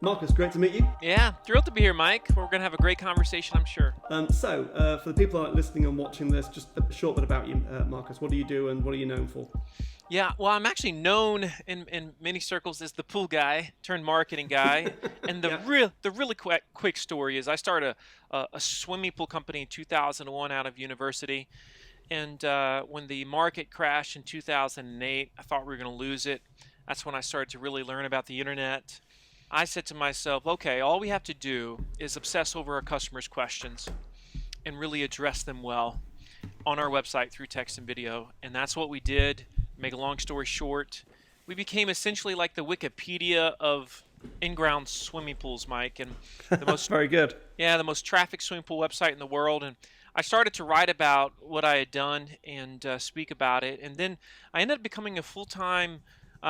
Marcus, great to meet you. Yeah, thrilled to be here, Mike. We're going to have a great conversation, I'm sure. For the people that are listening and watching this, just a short bit about you, Marcus. What do you do and what are you known for? Yeah, well, I'm actually known in many circles as the pool guy turned marketing guy. And the really quick story is I started a swimming pool company in 2001 out of university. And when the market crashed in 2008, I thought we were going to lose it. That's when I started to really learn about the internet. I said to myself, okay, all we have to do is obsess over our customers' questions and really address them well on our website through text and video. And that's what we did. Make a long story short, we became essentially like the Wikipedia of in-ground swimming pools, Mike. And the most very good. Yeah, the most trafficked swimming pool website in the world. And I started to write about what I had done and speak about it. And then I ended up becoming a full-time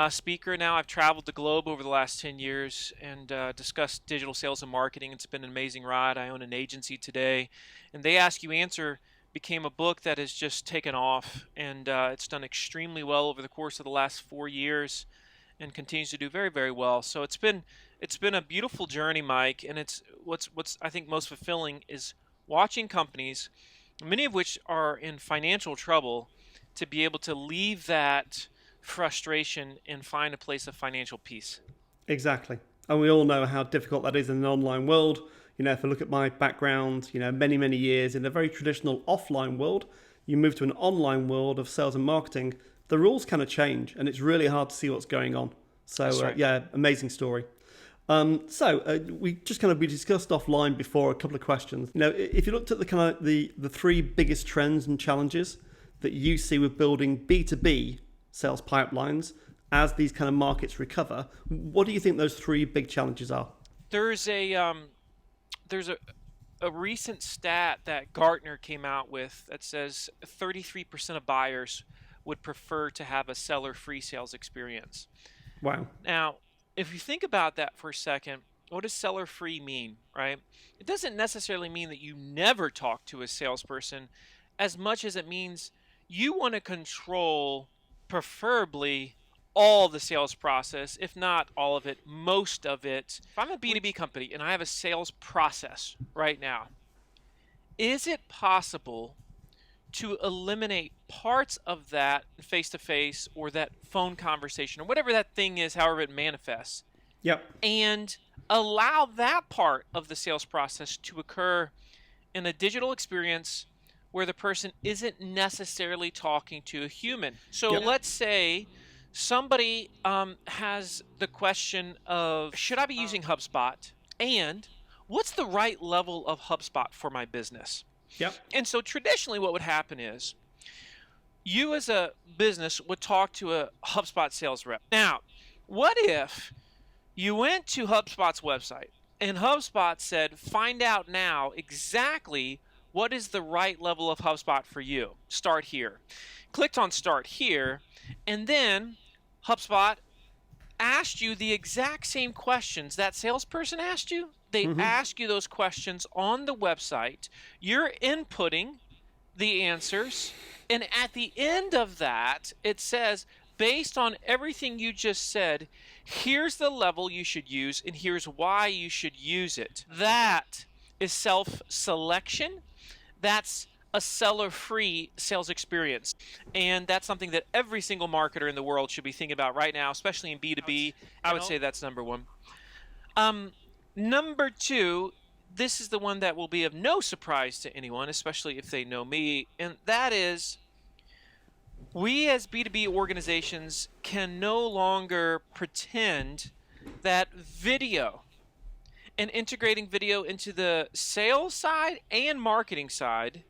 speaker. Now I've traveled the globe over the last 10 years and discussed digital sales and marketing. It's been an amazing ride. I own an agency today. And They Ask You Answer became a book that has just taken off. And it's done extremely well over the course of the last 4 years and continues to do very, very well. So it's been a beautiful journey, Mike. And it's what's I think most fulfilling is watching companies, many of which are in financial trouble, to be able to leave that frustration and find a place of financial peace. Exactly. And we all know how difficult that is in an online world. If I look at my background, many, many years in a very traditional offline world, you move to an online world of sales and marketing, the rules kind of change and it's really hard to see what's going on. So, That's right. Amazing story. We discussed offline before a couple of questions. If you looked at the three biggest trends and challenges that you see with building B2B sales pipelines as these kind of markets recover, what do you think those three big challenges are? There's a recent stat that Gartner came out with that says 33% of buyers would prefer to have a seller-free sales experience. Wow. Now, if you think about that for a second, what does seller-free mean, right? It doesn't necessarily mean that you never talk to a salesperson as much as it means you want to control preferably all the sales process, if not all of it, most of it. If I'm a B2B company and I have a sales process right now, is it possible to eliminate parts of that face-to-face or that phone conversation or whatever that thing is, however it manifests, Yep. and allow that part of the sales process to occur in a digital experience where the person isn't necessarily talking to a human? So Yep. let's say somebody has the question of, should I be using HubSpot? And what's the right level of HubSpot for my business? Yep. And so traditionally what would happen is you as a business would talk to a HubSpot sales rep. Now, what if you went to HubSpot's website and HubSpot said, find out now exactly what is the right level of HubSpot for you? Start here. Clicked on start here, and then HubSpot asked you the exact same questions that salesperson asked you. They ask you those questions on the website. You're inputting the answers, and at the end of that, it says, based on everything you just said, here's the level you should use, and here's why you should use it. That is self-selection. That's a seller-free sales experience. And that's something that every single marketer in the world should be thinking about right now, especially in B2B. I would say that's number one. Number two, this is the one that will be of no surprise to anyone, especially if they know me, and that is we as B2B organizations can no longer pretend that video and integrating video into the sales side and marketing side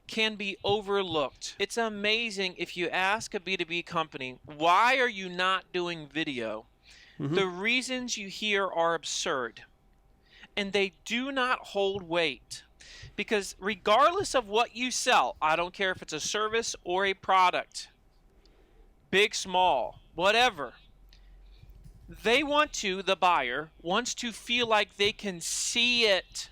can be overlooked. It's amazing if you ask a B2B company, why are you not doing video? The reasons you hear are absurd, and they do not hold weight. Because regardless of what you sell, I don't care if it's a service or a product, big, small, whatever, the buyer wants to feel like they can see it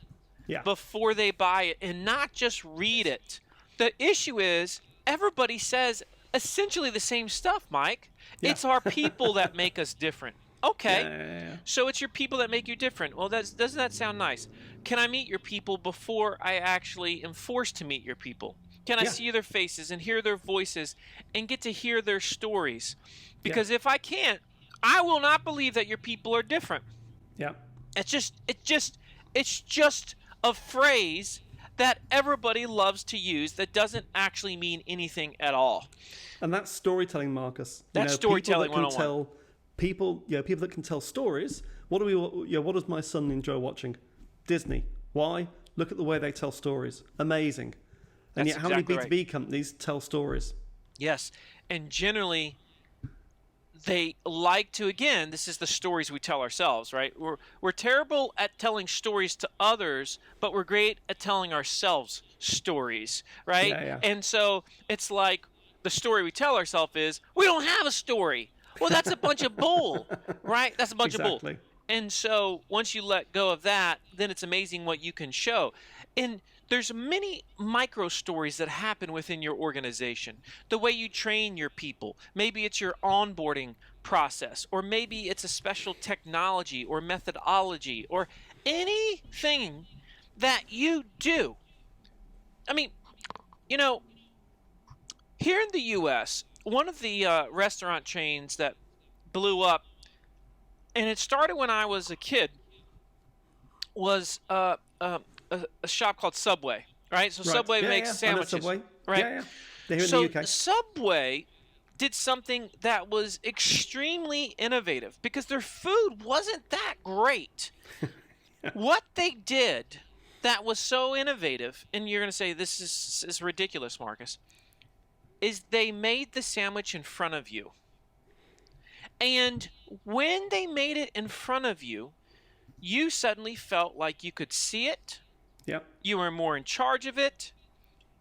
before they buy it and not just read it. The issue is everybody says essentially the same stuff, Mike. It's our people that make us different. Okay. Yeah. So it's your people that make you different. Well, doesn't that sound nice? Can I meet your people before I actually am forced to meet your people? Can I Yeah. see their faces and hear their voices and get to hear their stories? Yeah. Because if I can't, I will not believe that your people are different. Yeah. It's just a phrase that everybody loves to use that doesn't actually mean anything at all. And that's storytelling, Marcus. That's People storytelling that can 101. tell people that can tell stories. What does my son enjoy watching? Disney. Why? Look at the way they tell stories. Amazing. And That's yet, how many exactly B2B right. companies tell stories? Yes. And generally, they like to, again, this is the stories we tell ourselves, right? We're terrible at telling stories to others, but we're great at telling ourselves stories, right? Yeah, yeah. And so it's like the story we tell ourselves is, we don't have a story. Well, that's a bunch of bull, right? That's a bunch of bull. Exactly. And so once you let go of that, then it's amazing what you can show. And there's many micro stories that happen within your organization. The way you train your people, maybe it's your onboarding process, or maybe it's a special technology or methodology or anything that you do. I mean, you know, here in the US, one of the restaurant chains that blew up, and it started when I was a kid, was a shop called Subway, right? So Right. Subway Yeah, makes yeah. I know sandwiches, Subway. right? Yeah, yeah. They're here in the So UK. Subway did something that was extremely innovative because their food wasn't that great. What they did that was so innovative, and you're going to say this is ridiculous, Marcus, is they made the sandwich in front of you. And when they made it in front of you, you suddenly felt like you could see it, Yeah. you were more in charge of it,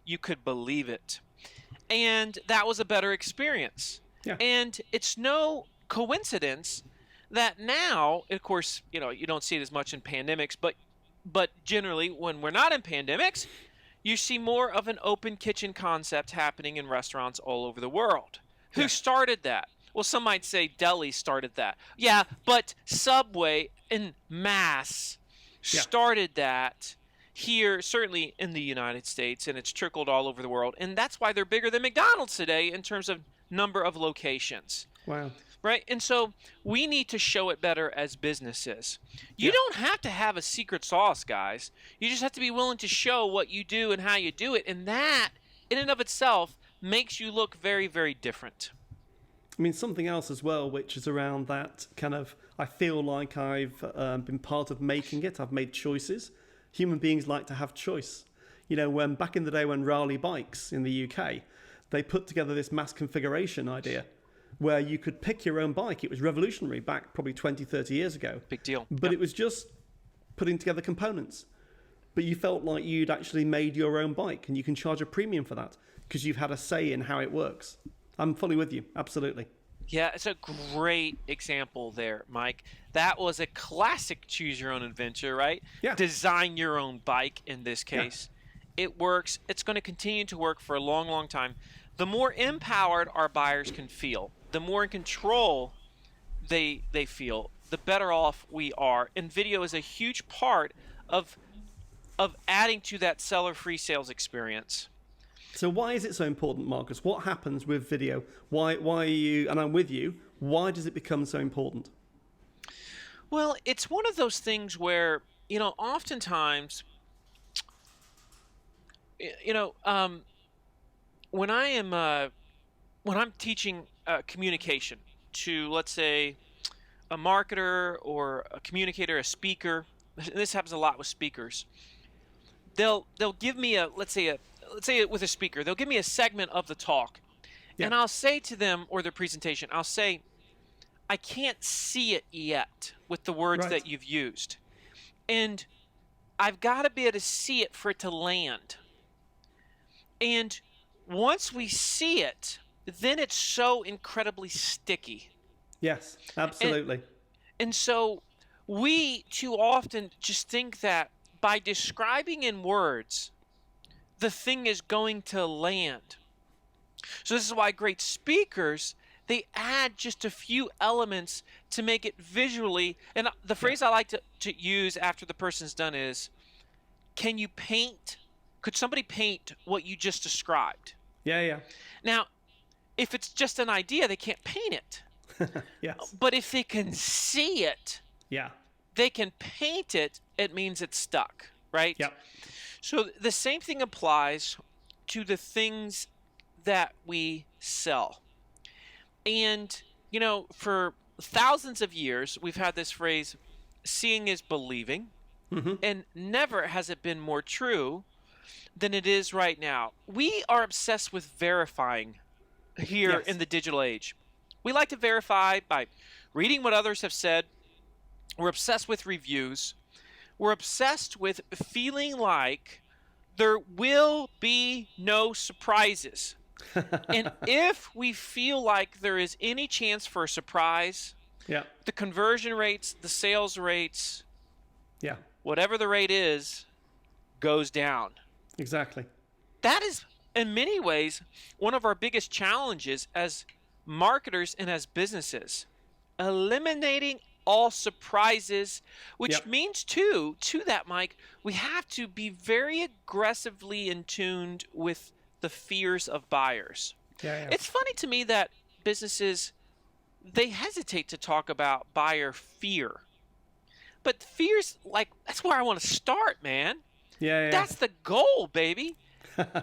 you could believe it. And that was a better experience. Yeah. And it's no coincidence that now, of course, you don't see it as much in pandemics, but generally when we're not in pandemics, you see more of an open kitchen concept happening in restaurants all over the world. Yeah. Who started that? Well, some might say Delhi started that. Yeah, but Subway en masse Yeah. started that here, certainly in the United States, and it's trickled all over the world. And that's why they're bigger than McDonald's today in terms of number of locations. Wow. Right? And so we need to show it better as businesses. You Yeah. don't have to have a secret sauce, guys. You just have to be willing to show what you do and how you do it. And that, in and of itself, makes you look very, very different. I mean, something else as well, which is around that kind of, I feel like I've been part of making it. I've made choices. Human beings like to have choice. When back in the day when Raleigh Bikes in the UK, they put together this mass configuration idea where you could pick your own bike. It was revolutionary back probably 20, 30 years ago. Big deal. But it was just putting together components. But you felt like you'd actually made your own bike, and you can charge a premium for that because you've had a say in how it works. I'm fully with you. Absolutely. Yeah, it's a great example there, Mike. That was a classic choose your own adventure, right? Yeah. Design your own bike in this case. Yeah. It works. It's going to continue to work for a long, long time. The more empowered our buyers can feel, the more in control they feel, the better off we are. And video is a huge part of adding to that seller-free sales experience. So why is it so important, Marcus? What happens with video? Why are you, and I'm with you, why does it become so important? Well, it's one of those things where, oftentimes, when I'm teaching communication to, let's say, a marketer or a communicator, a speaker, and this happens a lot with speakers, they'll give me let's say with a speaker, they'll give me a segment of the talk. Yeah. And I'll say to them, or their presentation, I'll say, I can't see it yet with the words that you've used. And I've got to be able to see it for it to land. And once we see it, then it's so incredibly sticky. Yes, absolutely. And so we too often just think that by describing in words, the thing is going to land. So this is why great speakers, they add just a few elements to make it visually. And the phrase I like to use after the person's done is, can you paint? Could somebody paint what you just described? Yeah. Now, if it's just an idea, they can't paint it. Yes. But if they can see it, Yeah. they can paint it, it means it's stuck, right? Yep. So the same thing applies to the things that we sell. And, for thousands of years, we've had this phrase, seeing is believing. Mm-hmm. And never has it been more true than it is right now. We are obsessed with verifying here in the digital age. We like to verify by reading what others have said. We're obsessed with reviews. We're obsessed with feeling like there will be no surprises. And if we feel like there is any chance for a surprise, the conversion rates, the sales rates, whatever the rate is, goes down. Exactly. That is, in many ways, one of our biggest challenges as marketers and as businesses. Eliminating all surprises, which means, to that, Mike, we have to be very aggressively in tune with the fears of buyers. It's funny to me that businesses, they hesitate to talk about buyer fear. But fear's that's where I want to start, man. That's the goal, baby.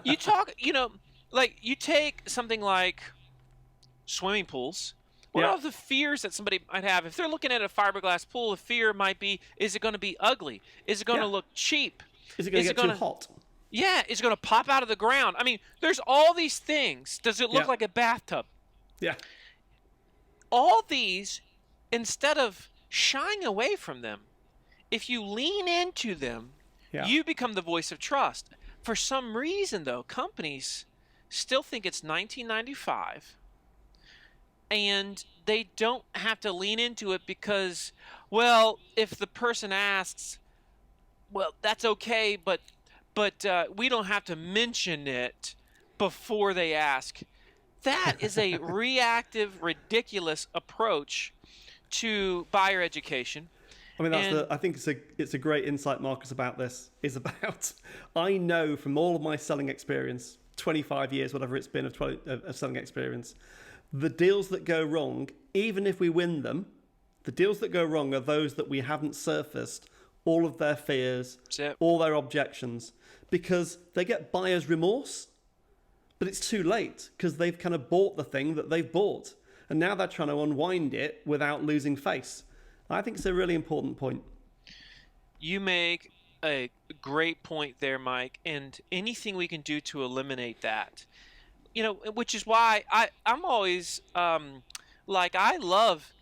You talk, you take something like swimming pools. What are the fears that somebody might have? If they're looking at a fiberglass pool, the fear might be, is it going to be ugly? Is it going to look cheap? Is it going to get too hot? Yeah, is it going to pop out of the ground? I mean, there's all these things. Does it look like a bathtub? Yeah. All these, instead of shying away from them, if you lean into them, you become the voice of trust. For some reason, though, companies still think it's 1995, and they don't have to lean into it because, well, if the person asks, well, that's okay, but we don't have to mention it before they ask. That is a reactive, ridiculous approach to buyer education. I mean, I think it's a great insight, Marcus, about this. Is about, I know from all of my selling experience, 25 years, whatever it's been of selling experience, the deals that go wrong, even if we win them, the deals that go wrong are those that we haven't surfaced all of their fears, all their objections, because they get buyer's remorse, but it's too late because they've kind of bought the thing that they've bought, and now they're trying to unwind it without losing face. I think it's a really important point. You make a great point there, Mike, and anything we can do to eliminate that, which is why I'm always I love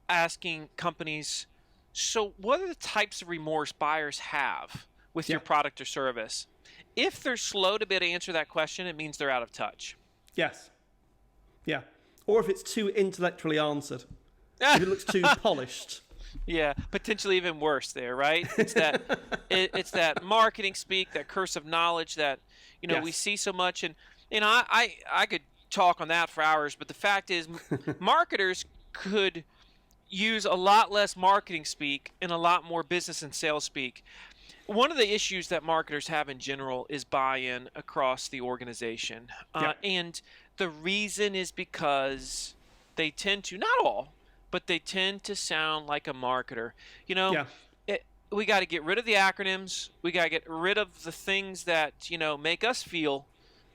asking companies, so what are the types of remorse buyers have with your product or service? If they're slow to be able to answer that question, it means they're out of touch. Yes. Yeah. Or if it's too intellectually answered. If it looks too polished. Yeah, potentially even worse there, right? It's that it's that marketing speak, that curse of knowledge that we see so much, and I could talk on that for hours, but the fact is, marketers could use a lot less marketing speak and a lot more business and sales speak. One of the issues that marketers have in general is buy-in across the organization, and the reason is because they tend to, not all, but they tend to sound like a marketer. We got to get rid of the acronyms. We got to get rid of the things that, make us feel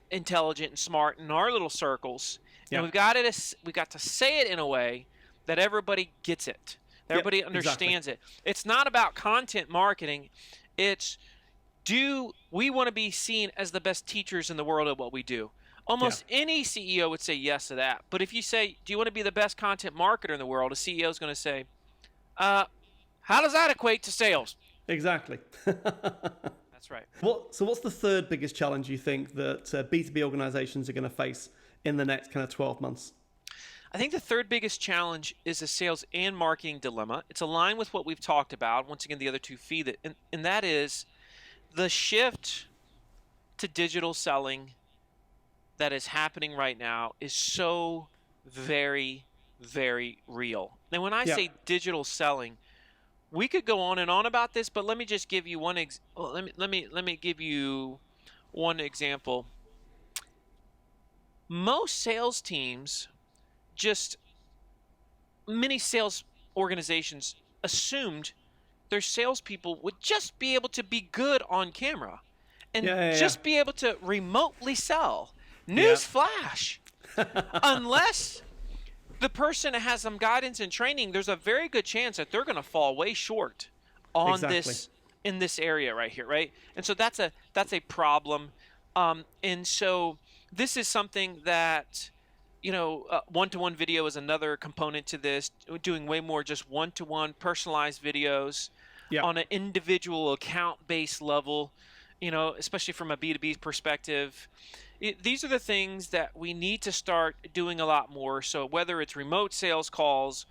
intelligent and smart in our little circles. And we got to say it in a way that everybody gets it. That everybody understands it. It's not about content marketing. It's, do we want to be seen as the best teachers in the world at what we do? Almost any CEO would say yes to that. But if you say, do you want to be the best content marketer in the world, a CEO is going to say, how does that equate to sales? Exactly. That's right. So what's the third biggest challenge you think that B2B organizations are going to face in the next kind of 12 months? I think the third biggest challenge is a sales and marketing dilemma. It's aligned with what we've talked about. Once again, the other two feed it. And that is the shift to digital selling that is happening right now is so very, very real. And when I Yeah. say digital selling, we could go on and on about this, but let me just give you one let me give you one example. Most sales teams, just many sales organizations assumed their salespeople would just be able to be good on camera and just be able to remotely sell. Newsflash. Unless the person has some guidance and training, there's a very good chance that they're going to fall way short on this in this area right here, right? And so that's a problem. And so this is something that, one-to-one video is another component to this. We're doing way more just one-to-one personalized videos on an individual account-based level, especially from a B2B perspective. These are the things that we need to start doing a lot more. So whether it's remote sales calls,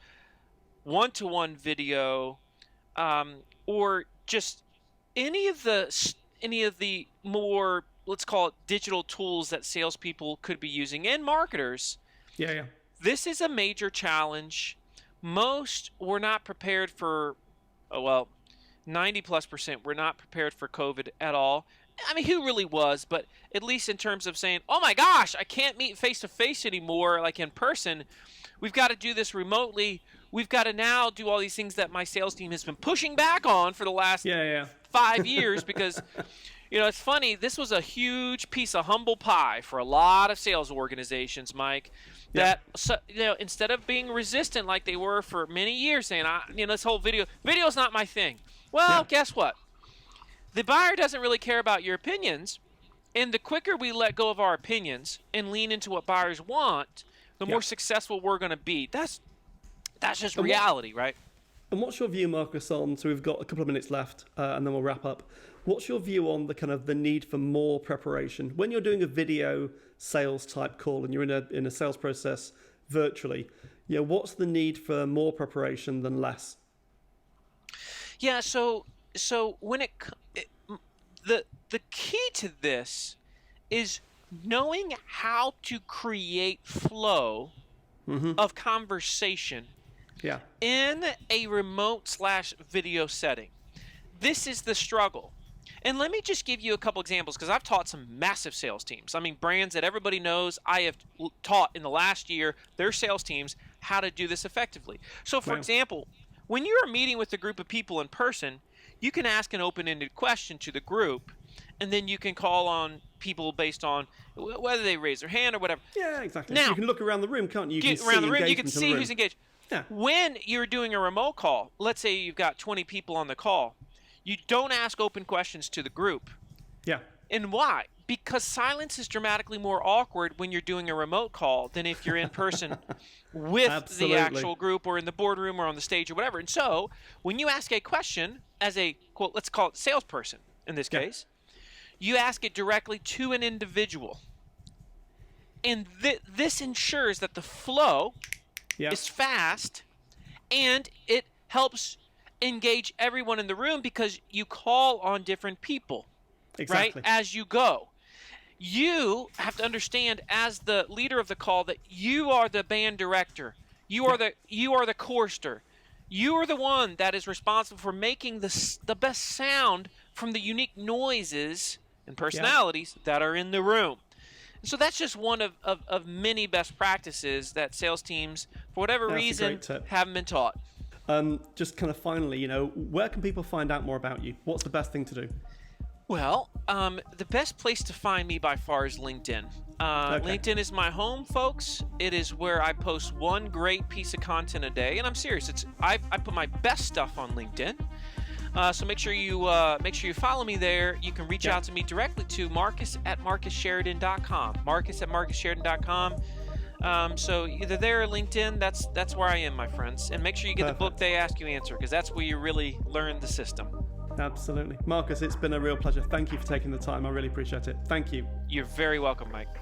one-to-one video, or just any of the more, let's call it, digital tools that salespeople could be using, and marketers. This is a major challenge. Most were not prepared for, 90+% were not prepared for COVID at all. I mean, who really was? But at least in terms of saying, oh my gosh, I can't meet face-to-face anymore, like in person. We've got to do this remotely. We've got to now do all these things that my sales team has been pushing back on for the last 5 years because, it's funny. This was a huge piece of humble pie for a lot of sales organizations, Mike, that, instead of being resistant like they were for many years, saying, this whole video's not my thing. Well, guess what? The buyer doesn't really care about your opinions, and the quicker we let go of our opinions and lean into what buyers want, the more successful we're going to be. That's just reality, right? And what's your view, Marcus, on, so we've got a couple of minutes left, and then we'll wrap up. What's your view on the need for more preparation? When you're doing a video sales type call and you're in a sales process virtually, what's the need for more preparation than less? Yeah, so when the key to this is knowing how to create flow of conversation in a remote/video setting. This is the struggle. And let me just give you a couple examples because I've taught some massive sales teams. I mean, brands that everybody knows. I have taught in the last year their sales teams how to do this effectively. So, for example, when you're meeting with a group of people in person, you can ask an open-ended question to the group, and then you can call on people based on whether they raise their hand or whatever. Yeah, exactly. Now, you can look around the room, can't you? You can around the room, you can see who's engaged. Yeah. When you're doing a remote call, let's say you've got 20 people on the call, you don't ask open questions to the group. Yeah. And why? Because silence is dramatically more awkward when you're doing a remote call than if you're in person with the actual group or in the boardroom or on the stage or whatever. And so when you ask a question as a, quote, let's call it salesperson in this case, you ask it directly to an individual. And this ensures that the flow is fast and it helps engage everyone in the room because you call on different people, right, as you go. You have to understand as the leader of the call that you are the band director. You are the chorister. You are the one that is responsible for making the best sound from the unique noises and personalities that are in the room. And so that's just one of many best practices that sales teams, for whatever reason, haven't been taught. Just kind of finally, where can people find out more about you? What's the best thing to do? Well, the best place to find me by far is LinkedIn. LinkedIn is my home, folks. It is where I post one great piece of content a day, and I'm serious. I put my best stuff on LinkedIn. So make sure you follow me there. You can reach out to me directly to Marcus@MarcusSheridan.com. Marcus@MarcusSheridan.com. So either there or LinkedIn, that's where I am, my friends. And make sure you get the book They Ask You Answer, because that's where you really learn the system. Absolutely. Marcus, it's been a real pleasure. Thank you for taking the time. I really appreciate it. Thank you. You're very welcome, Mike.